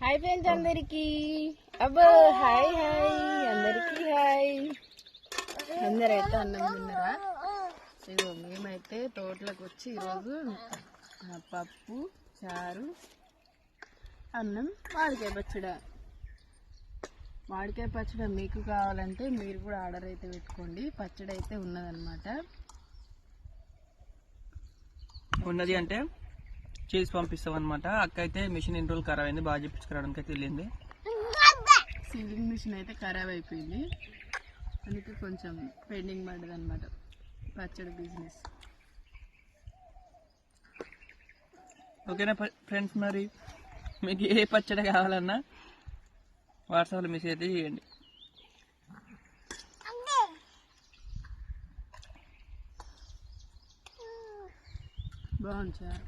Hi friends అందరికి. అబ్బో hi hi అందరికి హాయ్. అందరైతే అన్నం తిన్నారా? ఇగో మేమైతే తోటలోకి వచ్చి ఈరోజు పప్పు చారు అన్నం మామిడికాయ పచ్చడి మీకు కావాలంటే మీరు కూడా ఆర్డర్ అయితే పెట్టుకోండి. పచ్చడి అయితే ఉన్నదన్నమాట. ఉన్నది అంటే చేసి పంపిస్తాం అనమాట. అక్క అయితే మిషన్ ఎన్ని రోజులు ఖరాబ్ అయింది, బాగా చెప్పించుకోవడానికి అయితే వెళ్ళింది. సీలింగ్ మిషన్ అయితే ఖరాబ్ అయిపోయింది, అందుకే కొంచెం పెండింగ్ పడ్డది అనమాట పచ్చడి బిజినెస్. ఓకేనా ఫ్రెండ్స్, మరి మీకు ఏ పచ్చడి కావాలన్నా వాట్సాప్లో మెసేజ్ అయితే చేయండి. బాగుంది సార్.